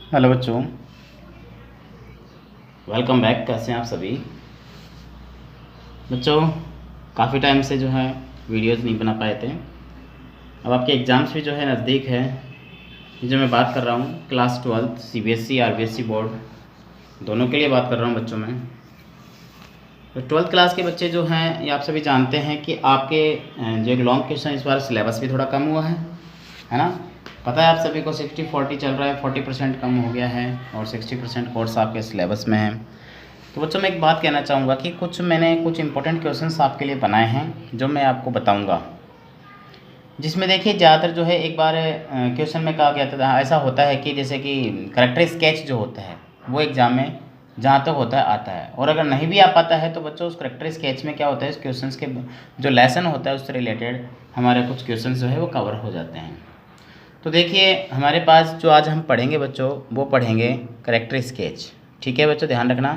Hello बच्चों, welcome back. कैसे हैं आप सभी बच्चों? काफ़ी टाइम से जो है वीडियोस नहीं बना पाए थे। अब आपके एग्ज़ाम्स भी जो है नज़दीक है। ये जो मैं बात कर रहा हूँ क्लास 12 सीबीएसई आरबीएसई बोर्ड दोनों के लिए बात कर रहा हूँ बच्चों में। तो 12th क्लास के बच्चे जो हैं ये आप सभी जानते हैं कि आपके जो एक लॉन्ग क्वेश्चन इस बार सिलेबस भी थोड़ा कम हुआ है ना। पता है आप सभी को 60-40 चल रहा है, 40% कम हो गया है और 60% कोर्स आपके सिलेबस में है। तो बच्चों मैं एक बात कहना चाहूँगा कि मैंने कुछ इंपॉर्टेंट क्वेश्चंस आपके लिए बनाए हैं जो मैं आपको बताऊँगा, जिसमें देखिए ज़्यादातर जो है एक बार क्वेश्चन में कहा गया था, ऐसा होता है कि जैसे कि करेक्टर स्केच जो होता है वो एग्ज़ाम में जहाँ तक होता है आता है, और अगर नहीं भी आ पाता है तो बच्चों उस करेक्टर स्केच में क्या होता है, इस क्वेश्चंस के जो लेसन होता है उससे रिलेटेड हमारे कुछ क्वेश्चंस जो है वो कवर हो जाते हैं। तो देखिए हमारे पास जो आज हम पढ़ेंगे बच्चों वो पढ़ेंगे करेक्टर स्केच। ठीक है बच्चों, ध्यान रखना,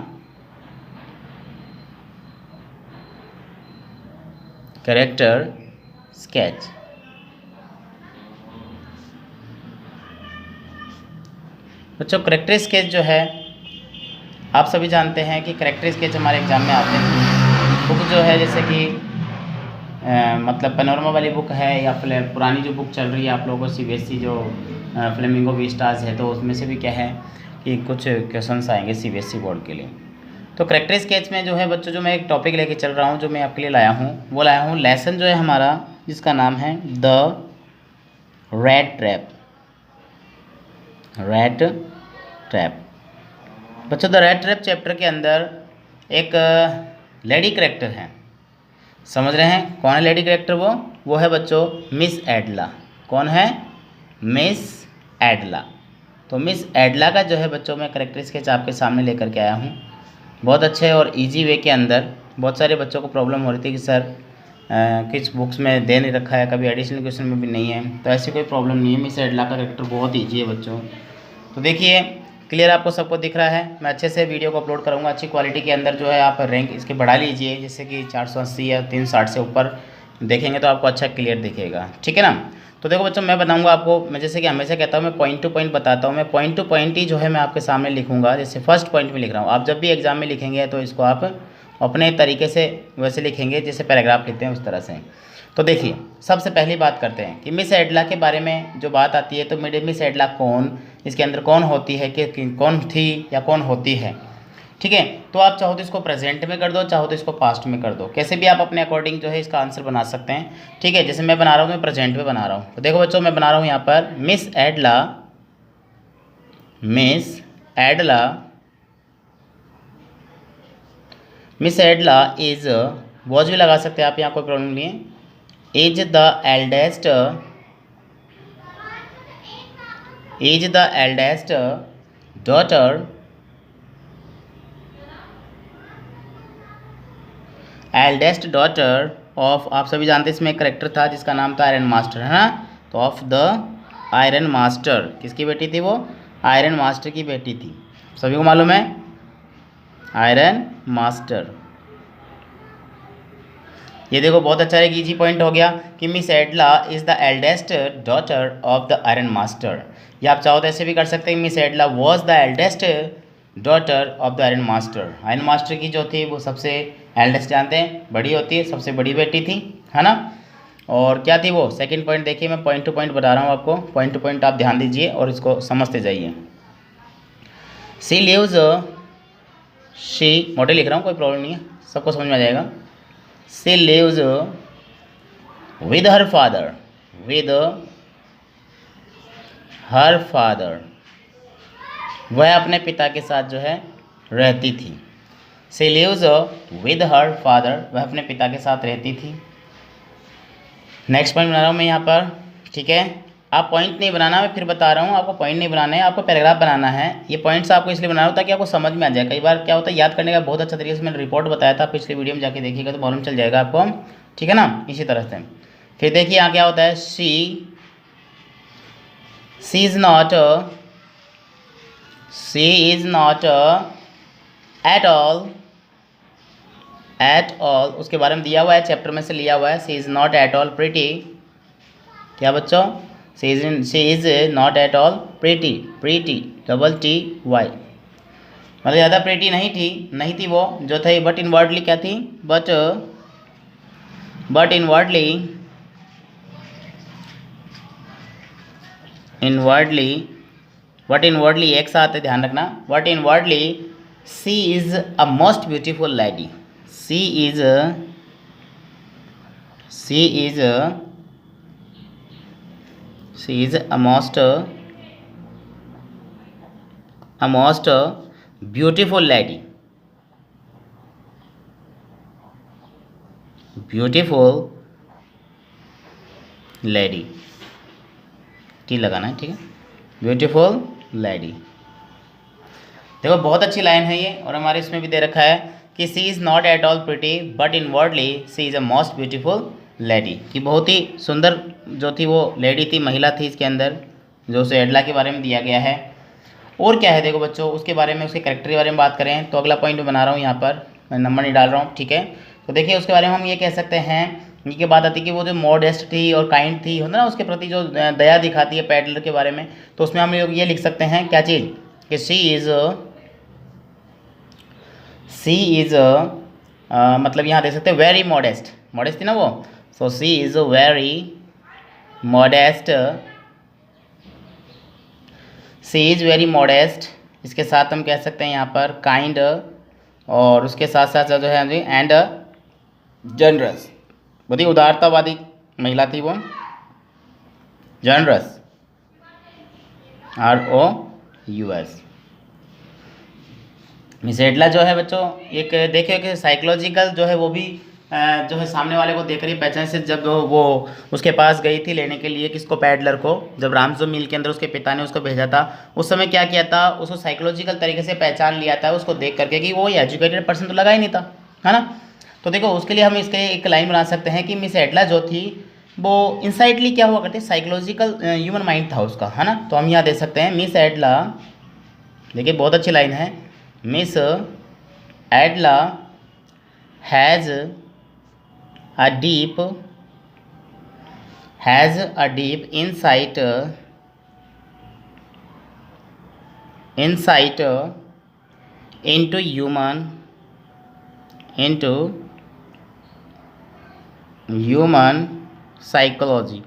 करेक्टर स्केच। बच्चों करेक्टर स्केच जो है आप सभी जानते हैं कि करेक्टर स्केच हमारे एग्ज़ाम में आते हैं। बुक जो है जैसे कि मतलब पैनोरमा वाली बुक है या फिर पुरानी जो बुक चल रही है आप लोगों को सीबीएसई जो फ्लेमिंगो वी स्टार्स है, तो उसमें से भी क्या है कि कुछ क्वेश्चंस आएंगे सीबीएसई बोर्ड के लिए। तो करेक्टर स्केच में जो है बच्चों, जो मैं एक टॉपिक लेके चल रहा हूँ, जो मैं आपके लिए लाया हूँ, वो लाया हूँ लेसन जो है हमारा, जिसका नाम है the rat trap. Rat trap बच्चों, द रैट ट्रैप चैप्टर के अंदर एक लेडी करेक्टर है। समझ रहे हैं कौन है लेडी करेक्टर? वो है बच्चों मिस एडला। कौन है? मिस एडला। तो मिस एडला का जो है बच्चों मैं करेक्टर स्केच आपके सामने लेकर के आया हूँ, बहुत अच्छे और इजी वे के अंदर। बहुत सारे बच्चों को प्रॉब्लम हो रही थी कि सर किस बुक्स में दे नहीं रखा है, कभी एडिशनल क्वेश्चन में भी नहीं है, तो ऐसी कोई प्रॉब्लम नहीं है। मिस एडला का करेक्टर बहुत ईजी है बच्चों। तो देखिए क्लियर आपको सबको दिख रहा है। मैं अच्छे से वीडियो को अपलोड करूँगा अच्छी क्वालिटी के अंदर। जो है आप रैंक इसके बढ़ा लीजिए, जैसे कि 480 या 360 से ऊपर देखेंगे तो आपको अच्छा क्लियर दिखेगा। ठीक है ना। तो देखो बच्चों मैं बताऊंगा आपको, मैं जैसे कि हमेशा कहता हूँ मैं पॉइंट टू पॉइंट बताता हूँ, मैं पॉइंट टू पॉइंट ही जो है मैं आपके सामने लिखूंगा। जैसे फर्स्ट पॉइंट में लिख रहा हूँ, आप जब भी एग्जाम में लिखेंगे तो इसको आप अपने तरीके से वैसे लिखेंगे जैसे पैराग्राफ लिखते हैं उस तरह से। तो देखिए सबसे पहली बात करते हैं कि मिस एडला के बारे में जो बात आती है, तो मिस एडला कौन, इसके अंदर कौन होती है, कि कौन थी या कौन होती है। ठीक है, तो आप चाहो तो इसको प्रेजेंट में कर दो, चाहो तो इसको पास्ट में कर दो, कैसे भी आप अपने अकॉर्डिंग जो है इसका आंसर बना सकते हैं। ठीक है, जैसे मैं बना रहा हूँ, मैं प्रेजेंट में बना रहा हूँ। तो देखो बच्चों मैं बना रहा हूँ यहाँ पर miss एडला। Miss एडला miss एडला is, was भी लगा सकते हैं आप, यहाँ कोई प्रॉब्लम नहीं है। Is the eldest, is the eldest daughter, eldest daughter of, आप सभी जानते हैं इसमें एक करेक्टर था जिसका नाम था आयरन मास्टर, है ना। तो ऑफ द आयरन मास्टर, किसकी बेटी थी वो? आयरन मास्टर की बेटी थी, सभी को मालूम है, आयरन मास्टर। ये देखो बहुत अच्छा एक इजी पॉइंट हो गया कि miss एडला is the eldest daughter of the iron master. या आप चाहो तो ऐसे भी कर सकते हैं, miss एडला was the eldest daughter of the iron master. Iron master की जो थी वो सबसे एल्डेस्ट, जानते हैं बड़ी होती है, सबसे बड़ी बेटी थी, है ना। और क्या थी वो? सेकंड पॉइंट देखिए, मैं पॉइंट टू पॉइंट बता रहा हूँ आपको, पॉइंट टू पॉइंट आप ध्यान दीजिए और इसको समझते जाइए। सी लिव्स, शी मोटे लिख रहा हूँ, कोई प्रॉब्लम नहीं है, सबको समझ में आ जाएगा। She lives with her father, with her father, वह अपने पिता के साथ जो है रहती थी। She lives with her father, वह अपने पिता के साथ रहती थी। नेक्स्ट पॉइंट बना रहा हूँ मैं यहाँ पर, ठीक है। आप पॉइंट नहीं बनाना, मैं फिर बता रहा हूँ आपको, पॉइंट नहीं बनाना है, आपको पैराग्राफ बनाना है। ये पॉइंट्स आपको इसलिए बना रहा हूँ ताकि आपको समझ में आ जाए। कई बार क्या होता है याद करने का बहुत अच्छा तरीके से मैंने रिपोर्ट बताया था, पिछली वीडियो में जाके देखिएगा तो मालूम चल जाएगा आपको। ठीक है ना, इसी तरह से। फिर देखिए यहाँ क्या होता है, she is not, she is not at all, उसके बारे में दिया हुआ है, चैप्टर में से लिया हुआ है। She is not at all pretty, क्या बच्चों? She is not at all pretty, pretty double T Y, मतलब ज़्यादा प्रीटी नहीं थी वो जो थे, बट इनवर्डली क्या थी, बट इनवर्डली एक साथ है, ध्यान रखना, but inwardly she is a most beautiful lady, she is a most beautiful lady, T लगाना है, ठीक है, ब्यूटीफुल लेडी। देखो बहुत अच्छी लाइन है ये, और हमारे इसमें भी दे रखा है कि she is not at all pretty but inwardly she is a most beautiful lady, कि बहुत ही सुंदर जो थी वो लेडी थी, महिला थी इसके अंदर, जो उसे एडला के बारे में दिया गया है। और क्या है देखो बच्चों, उसके बारे में, उसके कैरेक्टर के बारे में बात करें तो अगला पॉइंट बना रहा हूँ यहाँ पर, मैं नंबर नहीं डाल रहा हूँ, ठीक है। तो देखिए उसके बारे में हम ये कह सकते हैं, ये बात आती है कि वो जो मॉडेस्ट थी और काइंड थी, होता ना, उसके प्रति जो दया दिखाती है पैडलर के बारे में, तो उसमें हम लोग ये लिख सकते हैं क्या चीज़, कि सी इज़ मतलब यहाँ देख सकते हैं वेरी मॉडेस्ट, मॉडेस्ट थी ना वो, so she is very modest, she is very modest, इसके साथ हम कह सकते हैं यहाँ पर काइंड, और उसके साथ साथ जो है एंड जनरस, बहुत ही उदारतावादी महिला थी वो, जनरस, ROUS। मिस एडला जो है बच्चों, एक देखिए कि साइकोलॉजिकल जो है वो भी जो है सामने वाले को देख रही पहचान से, जब वो उसके पास गई थी लेने के लिए किसको, पैडलर को, जब रामजो मिल के अंदर उसके पिता ने उसको भेजा था, उस समय क्या किया था, उसको साइकोलॉजिकल तरीके से पहचान लिया था उसको देख करके कि वो एजुकेटेड पर्सन तो लगा ही नहीं था, है ना। तो देखो उसके लिए हम इसके एक लाइन बना सकते हैं कि मिस एडला जो थी वो इनसाइटली क्या हुआ करती, साइकोलॉजिकल ह्यूमन माइंड था उसका, है ना। तो हम यहाँ दे सकते हैं मिस एडला, देखिए बहुत अच्छी लाइन है, miss एडला has a deep insight into human psychology,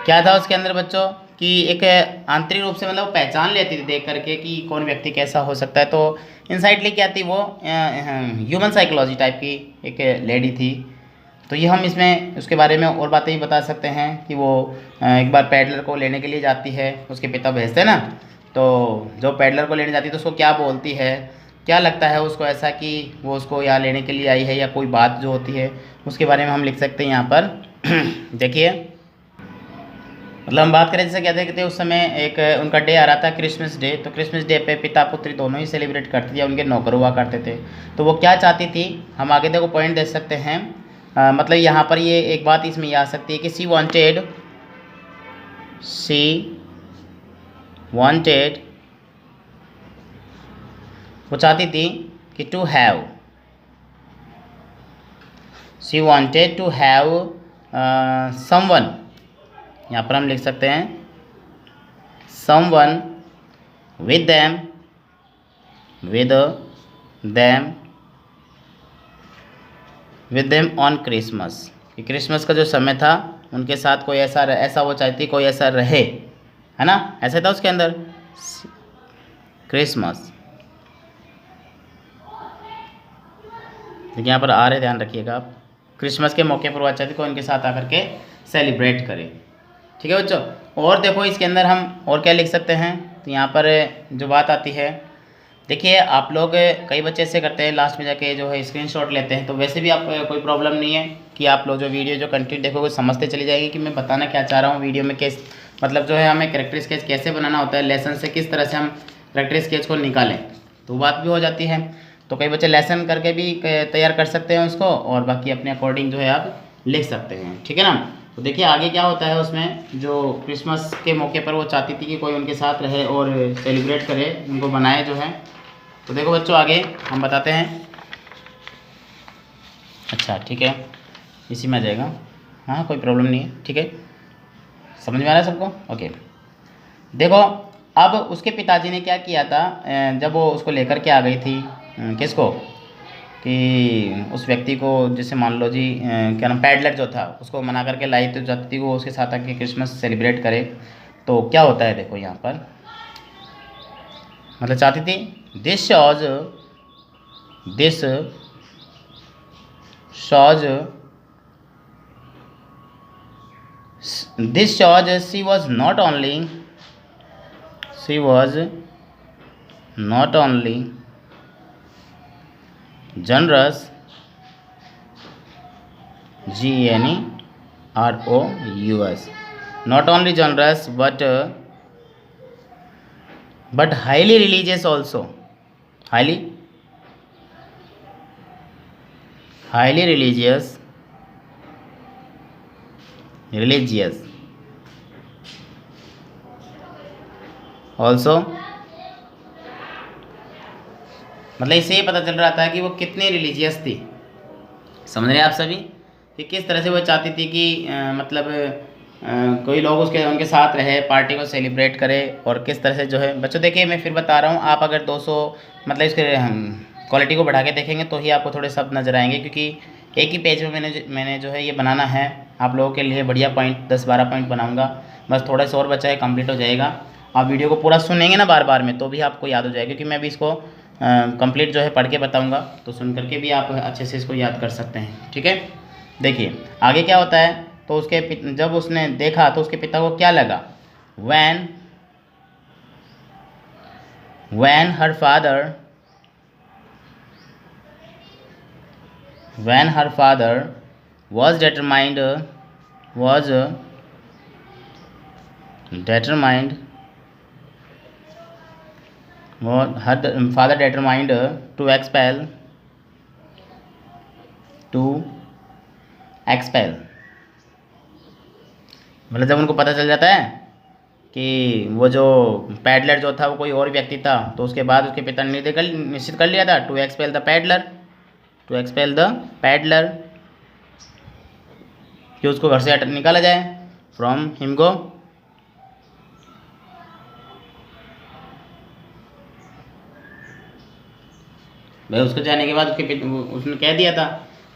क्या था उसके अंदर बच्चों, कि एक आंतरिक रूप से मतलब पहचान लेती थी देख करके कि कौन व्यक्ति कैसा हो सकता है। तो इनसाइटली क्या थी वो, ह्यूमन साइकोलॉजी टाइप की एक लेडी थी। तो ये हम इसमें उसके बारे में और बातें भी बता सकते हैं कि वो एक बार पैडलर को लेने के लिए जाती है, उसके पिता भेजते हैं ना, तो जो पैडलर को लेने जाती है तो उसको क्या बोलती है, क्या लगता है उसको ऐसा कि वो उसको यहाँ लेने के लिए आई है, या कोई बात जो होती है उसके बारे में हम लिख सकते हैं यहाँ पर। देखिए मतलब हम बात करें जैसे क्या देखते हैं, उस समय एक उनका डे आ रहा था, क्रिसमस डे। तो क्रिसमस डे पे पिता पुत्री दोनों ही सेलिब्रेट करते थे, या उनके नौकर हुआ करते थे। तो वो क्या चाहती थी, हम आगे देखो पॉइंट दे सकते हैं, मतलब यहाँ पर ये एक बात इसमें आ सकती है कि सी वांटेड, वो चाहती थी कि to have, she wanted to have someone, यहाँ पर हम लिख सकते हैं someone with them on Christmas, कि क्रिसमस का जो समय था उनके साथ कोई ऐसा वो चाहती कोई ऐसा रहे, है ना, ऐसा था उसके अंदर क्रिसमस। देखिए यहाँ पर आ रहे, ध्यान रखिएगा आप, क्रिसमस के मौके पर वो चाहती कोई उनके साथ आकर के सेलिब्रेट करे, ठीक है बच्चों। और देखो इसके अंदर हम और क्या लिख सकते हैं, तो यहाँ पर जो बात आती है, देखिए आप लोग कई बच्चे ऐसे करते हैं लास्ट में जाके जो है स्क्रीनशॉट लेते हैं। तो वैसे भी आप कोई प्रॉब्लम नहीं है कि आप लोग जो वीडियो जो कंटेंट देखोगे समझते चली जाएगी कि मैं बताना क्या चाह रहा हूँ वीडियो में, किस मतलब जो है हमें कैरेक्टर स्केच कैसे बनाना होता है, लेसन से किस तरह से हम कैरेक्टर स्केच को निकालें, तो बात भी हो जाती है। तो कई बच्चे लेसन करके भी तैयार कर सकते हैं उसको, और बाकी अपने अकॉर्डिंग जो है आप लिख सकते हैं, ठीक है ना। तो देखिए आगे क्या होता है उसमें, जो क्रिसमस के मौके पर वो चाहती थी कि कोई उनके साथ रहे और सेलिब्रेट करे, उनको बनाए जो है। तो देखो बच्चों आगे हम बताते हैं, अच्छा ठीक है, इसी में आ जाएगा। हाँ कोई प्रॉब्लम नहीं है, ठीक है, समझ में आ रहा है सबको? ओके। देखो अब उसके पिताजी ने क्या किया था, जब वो उसको लेकर के आ गई थी, किसको, कि उस व्यक्ति को, जैसे मान लो जी क्या नाम, पैडलर जो था, उसको मना करके लाई तो चाहती थी वो उसके साथ आके क्रिसमस सेलिब्रेट करे। तो क्या होता है देखो यहाँ पर, मतलब चाहती थी, this shows this shows she was not only generous, generous, not only generous but highly religious also, highly religious also। मतलब इससे ये पता चल रहा था कि वो कितनी रिलीजियस थी। समझ रहे हैं आप सभी कि किस तरह से वो चाहती थी कि मतलब कोई लोग उनके साथ रहे, पार्टी को सेलिब्रेट करे, और किस तरह से जो है बच्चों, देखिए मैं फिर बता रहा हूँ, आप अगर 200 मतलब इसके क्वालिटी को बढ़ा के देखेंगे तो ही आपको थोड़े शब्द नज़र आएंगे, क्योंकि एक ही पेज में मैंने जो है ये बनाना है आप लोगों के लिए, बढ़िया पॉइंट 10-12 पॉइंट बनाऊँगा, बस थोड़ा सा और बचा है, कंप्लीट हो जाएगा। आप वीडियो को पूरा सुनेंगे ना बार बार में, तो भी आपको याद हो जाएगा, क्योंकि मैं भी इसको कंप्लीट जो है पढ़ के बताऊँगा, तो सुन करके भी आप अच्छे से इसको याद कर सकते हैं, ठीक है। देखिए आगे क्या होता है, तो उसके जब उसने देखा तो उसके पिता को क्या लगा, when her father was determined to expel, मतलब जब उनको पता चल जाता है कि वो जो पैडलर जो था वो कोई और व्यक्ति था, तो उसके बाद उसके पिता ने निश्चित कर लिया था टू एक्सपेल द पैडलर, कि उसको घर से निकाला जाए, फ्रॉम हिम गो। भाई उसको जाने के बाद उसने कह दिया था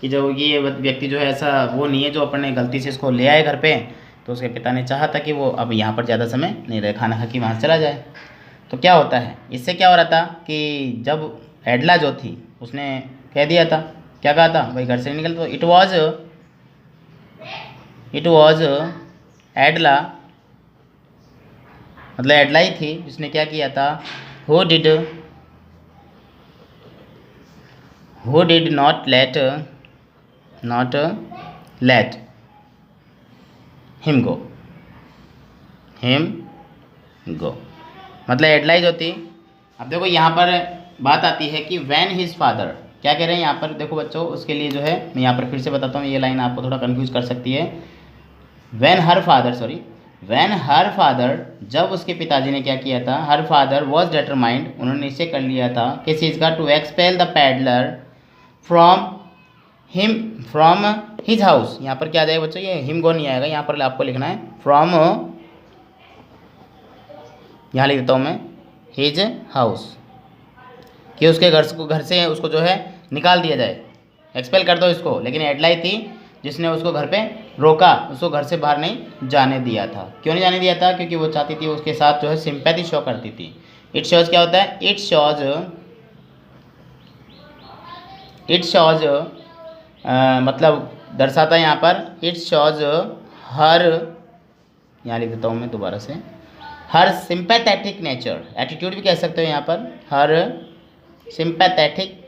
कि जो ये व्यक्ति जो है ऐसा वो नहीं है जो अपने गलती से इसको ले आए घर पे, तो उसके पिता ने चाहा था कि वो अब यहाँ पर ज़्यादा समय नहीं रहे, खाना खा के वहाँ से चला जाए। तो क्या होता है, इससे क्या हो रहा था कि जब एडला जो थी उसने कह दिया था, क्या कहा था भाई घर से निकल, तो इट वॉज एडला, मतलब एडला ही थी जिसने क्या किया था, who did not let him go, मतलब एडलाई जो थी। अब देखो यहाँ पर बात आती है कि व्हेन हिज फादर, क्या कह रहे हैं यहाँ पर, देखो बच्चों उसके लिए जो है मैं यहाँ पर फिर से बताता हूँ, ये लाइन आपको थोड़ा कंफ्यूज कर सकती है। व्हेन हर फादर, जब उसके पिताजी ने क्या किया था, हर फादर वॉज डिटरमाइंड, उन्होंने निश्चय कर लिया था किस चीज़ का, to expel the peddler from his house. यहाँ पर क्या आ जाएगा बच्चों, ये हिम गो नहीं आएगा, यहाँ पर आपको लिखना है फ्रॉम, यहाँ लिख देता हूँ मैं, हिज हाउस, कि उसके घर से उसको जो है निकाल दिया जाए, एक्सपेल कर दो इसको। लेकिन एडलाई थी जिसने उसको घर पे रोका, उसको घर से बाहर नहीं जाने दिया था। क्यों नहीं जाने दिया था, क्योंकि वो चाहती थी उसके साथ जो है सिंपैथी शो करती थी। इट शोज क्या होता है, इट शोज मतलब दर्शाता है यहाँ पर, इट शोज हर, यहाँ लिख देता हूँ मैं दोबारा से, हर सिंपैथेटिक नेचर, एटीट्यूड भी कह सकते हो यहाँ पर, हर सिंपैथेटिक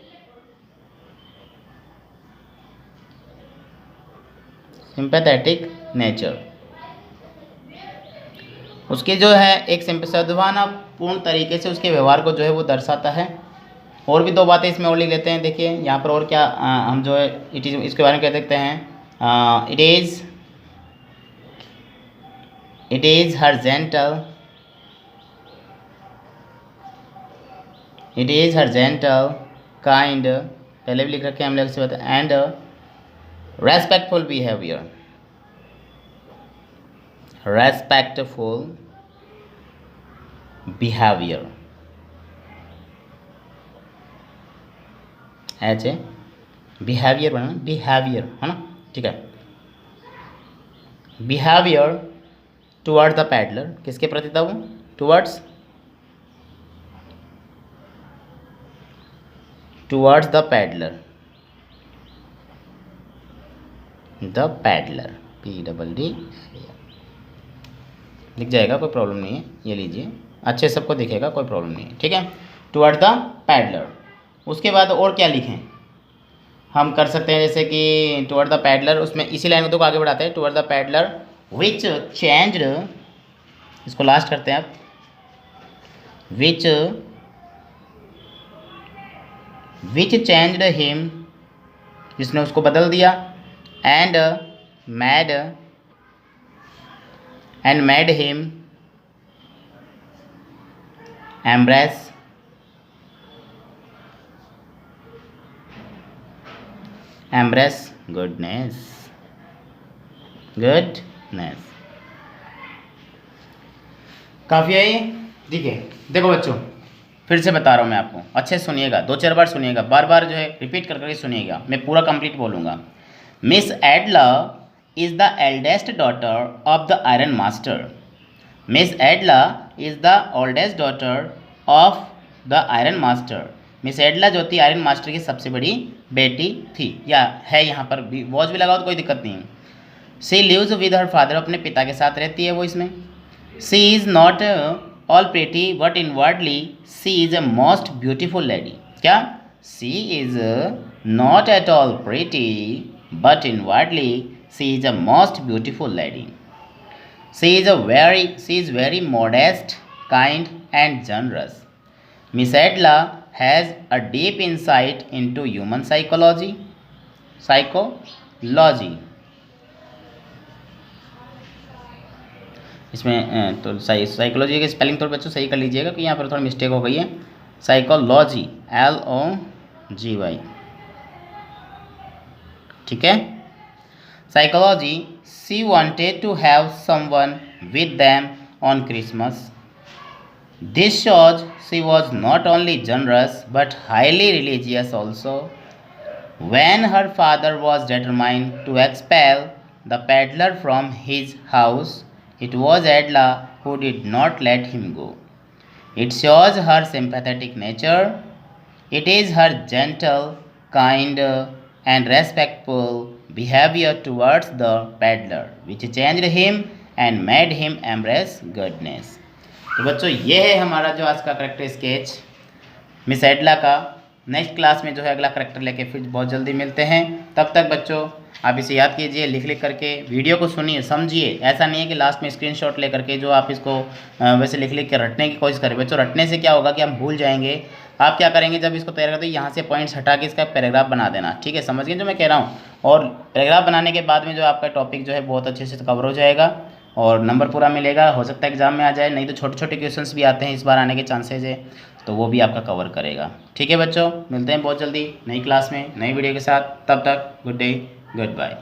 नेचर, उसके जो है एक सद्भावनापूर्ण तरीके से उसके व्यवहार को जो है वो दर्शाता है। और भी दो बातें इसमें और लिख लेते हैं, देखिए यहाँ पर और क्या हम जो है इट इज़, इसके बारे में कह सकते हैं, it is her gentle kind, पहले भी लिख रखे हैं हम लोग से, and respectful behaviour, respectful behaviour, H A behaviour बना, बिहेवियर है ना, ठीक है। बिहेवियर टुवर्ड्स द पैडलर, किसके प्रति था वो? Towards the peddler, the peddler, PDD लिख जाएगा, कोई प्रॉब्लम नहीं है, ये लीजिए, अच्छे सबको दिखेगा, कोई प्रॉब्लम नहीं है, ठीक है। टुवर्ड द पैडलर, उसके बाद और क्या लिखें हम कर सकते हैं, जैसे कि टुवर्ड द पैडलर, उसमें इसी लाइन को आगे बढ़ाते हैं। Toward the peddler which changed, इसको लास्ट करते हैं आप, विच चेंज्ड हिम, जिसने उसको बदल दिया, and made him embrace goodness, काफ़ी है ये, ठीक है। देखो बच्चों, फिर से बता रहा हूँ मैं आपको, अच्छे से सुनिएगा, 2-4 बार सुनिएगा, बार बार जो है रिपीट कर करके सुनिएगा, मैं पूरा कंप्लीट बोलूँगा। Miss Edla is the eldest daughter of the iron master. Miss Edla is the oldest daughter of the iron master. Miss Edla जो थी आयरन मास्टर की सबसे बड़ी बेटी थी, या है, यहाँ पर भी वॉच भी लगाओ तो कोई दिक्कत नहीं है। She lives with her father, अपने पिता के साथ रहती है वो इसमें। She is not all pretty but inwardly she is a most beautiful lady. क्या? She is not at all pretty but inwardly she is a most beautiful lady. She is very modest, kind and generous. Miss Adla has a deep insight into human psychology. इसमें तो psychology की spelling थोड़ा बच्चों सही कर लीजिएगा कि यहाँ पर थोड़ा मिस्टेक हो गई है। साइकोलॉजी LOGY, ठीक है। Psychology, she wanted to have someone with them on Christmas. This shows she was not only generous but highly religious also. When her father was determined to expel the peddler from his house, it was Adla who did not let him go. It shows her sympathetic nature. It is her gentle, kind, and respectful behavior towards the peddler which changed him and made him embrace goodness. तो बच्चों, ये है हमारा जो आज का character sketch miss एडला का। Next class में जो है अगला करेक्टर लेके फिर बहुत जल्दी मिलते हैं। तब तक बच्चों आप इसे याद कीजिए, लिख करके वीडियो को सुनिए, समझिए। ऐसा नहीं है कि लास्ट में स्क्रीनशॉट ले करके जो आप इसको वैसे लिख के रटने की कोशिश करें। बच्चों, रटने से क्या होगा कि हम भूल जाएंगे। आप क्या करेंगे, जब इसको तैयार करते हैं यहाँ से पॉइंट्स हटा के इसका पैराग्राफ बना देना, ठीक है। समझ गए जो मैं कह रहा हूँ। और पैराग्राफ बनाने के बाद में जो आपका टॉपिक जो है बहुत अच्छे से कवर हो जाएगा और नंबर पूरा मिलेगा। हो सकता है एग्जाम में आ जाए, नहीं तो छोटे छोटे क्वेश्चंस भी आते हैं, इस बार आने के चांसेस है, तो वो भी आपका कवर करेगा। ठीक है बच्चों, मिलते हैं बहुत जल्दी नई क्लास में नई वीडियो के साथ। तब तक गुड डे, गुड बाय।